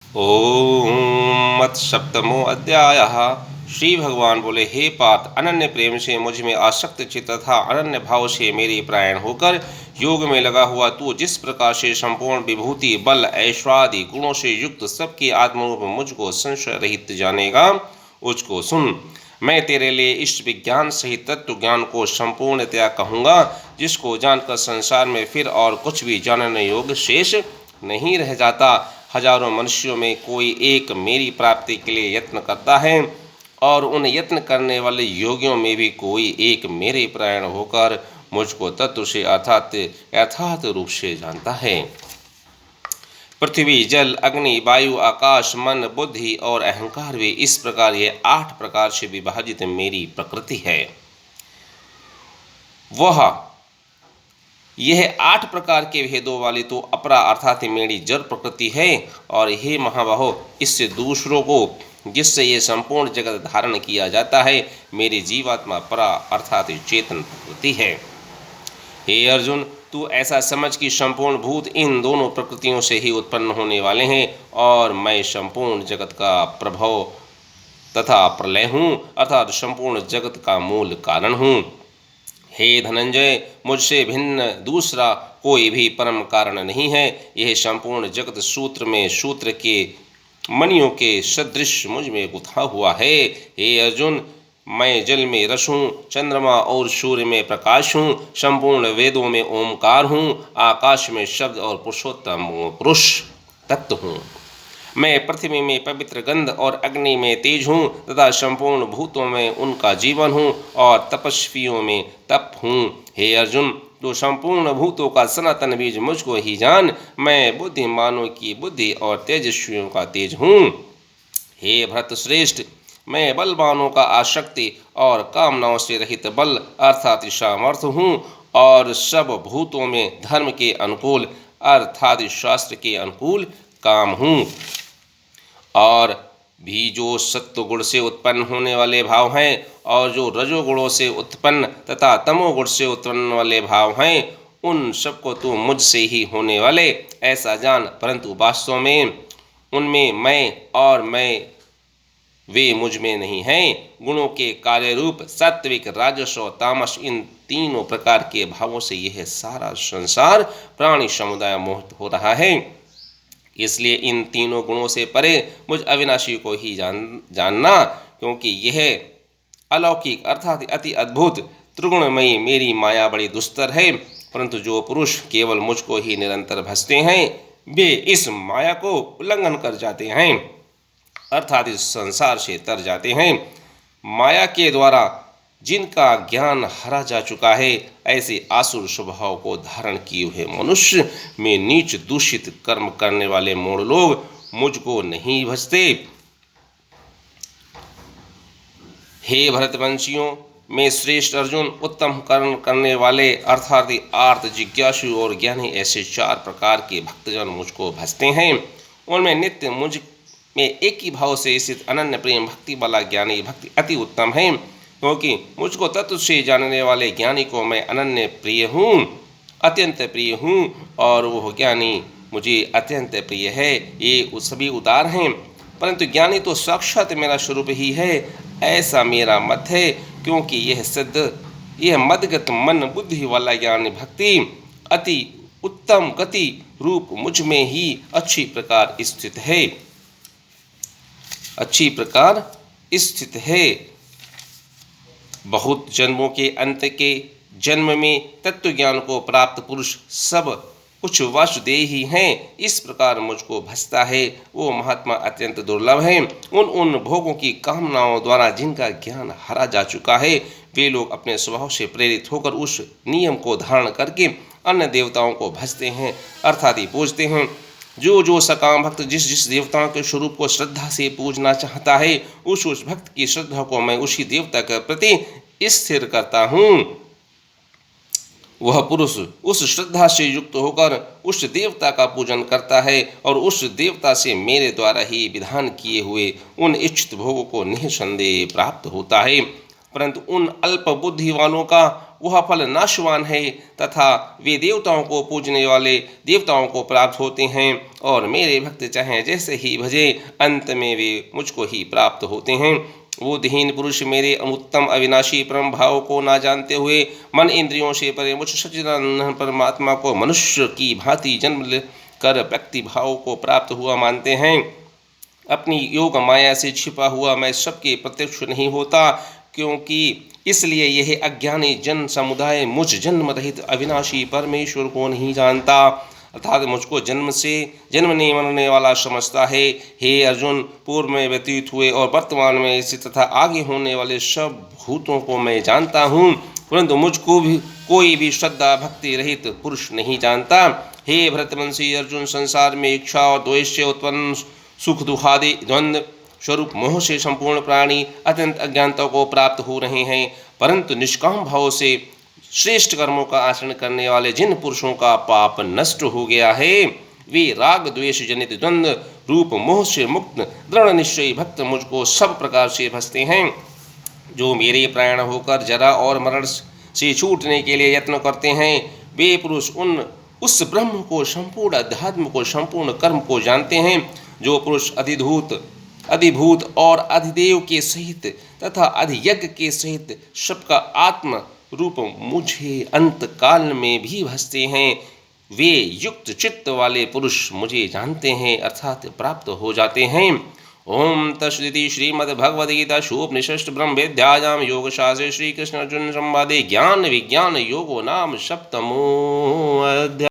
ओम मत् सप्तमो अध्यायः। श्री भगवान बोले, हे पार्थ, अनन्य प्रेम से मुझ में आसक्त चित्त तथा अनन्य भाव से मेरे परायण होकर योग में लगा हुआ तू जिस प्रकार से संपूर्ण विभूति बल ऐश्वर्यादि गुणों से युक्त सबके आत्मरूप मुझको संशय रहित जानेगा, उसको सुन। मैं तेरे लिए इस विज्ञान सहित तत्व ज्ञान को संपूर्णतया कहूँगा, जिसको जानकर संसार में फिर और कुछ भी जानने योग्य शेष नहीं रह जाता। हजारों मनुष्यों में कोई एक मेरी प्राप्ति के लिए यत्न करता है, और उन यत्न करने वाले योगियों में भी कोई एक मेरे परायण होकर मुझको तत्व से अर्थात यथार्थ रूप से जानता है। पृथ्वी, जल, अग्नि, वायु, आकाश, मन, बुद्धि और अहंकार भी इस प्रकार ये 8 प्रकार से विभाजित मेरी प्रकृति है। वह यह 8 प्रकार के भेदों वाली तो अपरा अर्थात मेरी जड़ प्रकृति है। और हे महाबाहो, इससे दूसरों को जिससे ये संपूर्ण जगत धारण किया जाता है, मेरी जीवात्मा परा अर्थात चेतन प्रकृति है। हे अर्जुन, तू ऐसा समझ कि संपूर्ण भूत इन दोनों प्रकृतियों से ही उत्पन्न होने वाले हैं, और मैं संपूर्ण जगत का प्रभव तथा प्रलय हूँ, अर्थात संपूर्ण जगत का मूल कारण हूँ। हे धनंजय, मुझसे भिन्न दूसरा कोई भी परम कारण नहीं है। यह संपूर्ण जगत सूत्र में सूत्र के मणियों के सदृश मुझ में गुथा हुआ है। हे अर्जुन, मैं जल में रस हूँ, चंद्रमा और सूर्य में प्रकाश हूँ, संपूर्ण वेदों में ओमकार हूँ, आकाश में शब्द और पुरुषोत्तम पुरुष तत्व हूँ। मैं पृथ्वी में पवित्र गंध और अग्नि में तेज हूँ तथा संपूर्ण भूतों में उनका जीवन हूँ और तपस्वियों में तप हूँ। हे अर्जुन, तो संपूर्ण भूतों का सनातन बीज मुझको ही जान। मैं बुद्धिमानों की बुद्धि और तेजस्वियों का तेज हूँ। हे भरत श्रेष्ठ, मैं बलवानों का आसक्ति और कामनाओं से रहित बल अर्थात सामर्थ्य हूँ, और सब भूतों में धर्म के अनुकूल अर्थात शास्त्र के अनुकूल काम हूँ। और भी जो सत्व गुण से उत्पन्न होने वाले भाव हैं, और जो रजोगुणों से उत्पन्न तथा तमोगुण से उत्पन्न वाले भाव हैं, उन सबको तो मुझसे ही होने वाले ऐसा जान। परंतु वास्तव में उनमें मैं और मैं वे मुझ में नहीं हैं। गुणों के कार्य रूप सात्विक, राजस और तामस, इन तीनों प्रकार के भावों से यह सारा संसार प्राणी समुदाय मोहित हो रहा है। इसलिए इन तीनों गुणों से परे मुझ अविनाशी को ही जानना, क्योंकि यह अलौकिक अर्थात अति अद्भुत त्रिगुणमयी मेरी माया बड़ी दुस्तर है। परंतु जो पुरुष केवल मुझको ही निरंतर भजते हैं, वे इस माया को उल्लंघन कर जाते हैं, अर्थात इस संसार से तर जाते हैं। माया के द्वारा जिनका ज्ञान हरा जा चुका है, ऐसे आसुर स्वभाव को धारण किए हुए मनुष्य में नीच दूषित कर्म करने वाले मूढ़ लोग मुझको नहीं भजते। हे भरतवंशियों, में श्रेष्ठ अर्जुन, उत्तम कर्म करने वाले अर्थात आर्त, जिज्ञासु और ज्ञानी ऐसे 4 प्रकार के भक्तजन मुझको भजते हैं। उनमें नित्य मुझ में एक ही भाव से स्थित अनन्य प्रेम भक्ति वाला ज्ञानी भक्ति अति उत्तम है, क्योंकि मुझको तत्व से जानने वाले ज्ञानी को मैं अनन्य प्रिय हूँ, अत्यंत प्रिय हूँ, और वह ज्ञानी मुझे अत्यंत प्रिय है। ये सभी उदार हैं, परंतु ज्ञानी तो साक्षात मेरा स्वरूप ही है, ऐसा मेरा मत है। क्योंकि यह मदगत मन बुद्धि वाला ज्ञानी भक्ति अति उत्तम गति रूप मुझ में ही अच्छी प्रकार स्थित है। बहुत जन्मों के अंत के जन्म में तत्व ज्ञान को प्राप्त पुरुष सब कुछ वासुदेव ही हैं। इस प्रकार मुझको भजता है वो महात्मा अत्यंत दुर्लभ है। उन भोगों की कामनाओं द्वारा जिनका ज्ञान हरा जा चुका है, वे लोग अपने स्वभाव से प्रेरित होकर उस नियम को धारण करके अन्य देवताओं को भजते हैं अर्थात ही पूजते हैं। जो सकाम भक्त जिस देवताओं के स्वरूप को श्रद्धा से पूजना चाहता है, उस भक्त की श्रद्धा को मैं उसी देवता के प्रति स्थिर करता हूँ। वह पुरुष उस श्रद्धा से युक्त होकर उस देवता का पूजन करता है, और उस देवता से मेरे द्वारा ही विधान किए हुए उन इच्छित भोगों को निःसंदेह प्राप्त होता है। परंतु उन अल्प बुद्धि वालों का वह फल नाशवान है तथा वे देवताओं को पूजने वाले देवताओं को प्राप्त होते हैं और मेरे भक्त चाहे जैसे ही भजे अंत में वे मुझको ही प्राप्त होते हैं। बुद्धिहीन पुरुष मेरे उत्तम अविनाशी परम भाव को ना जानते हुए मन इंद्रियों से परे मुझ सच्चिदानंद परमात्मा को मनुष्य की भांति जन्म कर व्यक्ति भाव को प्राप्त हुआ मानते हैं। अपनी योग माया से छिपा हुआ मैं सबके प्रत्यक्ष नहीं होता, क्योंकि इसलिए यह अज्ञानी जन समुदाय मुझ जन्म रहित अविनाशी परमेश्वर को नहीं जानता, अर्थात मुझको जन्मने मरने वाला समझता है। हे अर्जुन, पूर्व में व्यतीत हुए और वर्तमान में स्थित तथा आगे होने वाले सब भूतों को मैं जानता हूँ, परंतु मुझको भी कोई भी श्रद्धा भक्ति रहित पुरुष नहीं जानता। हे भरतवंशी अर्जुन, संसार में इच्छा और द्वेष से उत्पन्न सुख दुखादि द्वंद्व स्वरूप मोह से संपूर्ण प्राणी अत्यंत अज्ञानता को प्राप्त हो रहे हैं, परंतु निष्काम भाव से श्रेष्ठ कर्मों का आचरण करने वाले जिन पुरुषों का पाप नष्ट हो गया है वे राग द्वेष जनित द्वंद्व रूप मोह से मुक्त दृढ़ निश्चयी भक्त मुझको सब प्रकार से भजते हैं। जो मेरे प्राण होकर जरा और मरण से छूटने के लिए यत्न करते हैं, वे पुरुष उस ब्रह्म को, संपूर्ण अध्यात्म को, संपूर्ण कर्म को जानते हैं। जो पुरुष अधिभूत और अधिदेव के सहित तथा अधियज्ञ के सहित सबका आत्म रूप मुझे अंत काल में भी भजते हैं, वे युक्त चित्त वाले पुरुष मुझे जानते हैं अर्थात प्राप्त हो जाते हैं। ओम तत्सदिति श्रीमद्भगवद्गीता उपनिषद ब्रह्म विद्यायां योगशास्त्रे श्री कृष्ण अर्जुन संवादे ज्ञान विज्ञान योगो नाम सप्तमो अध्याय।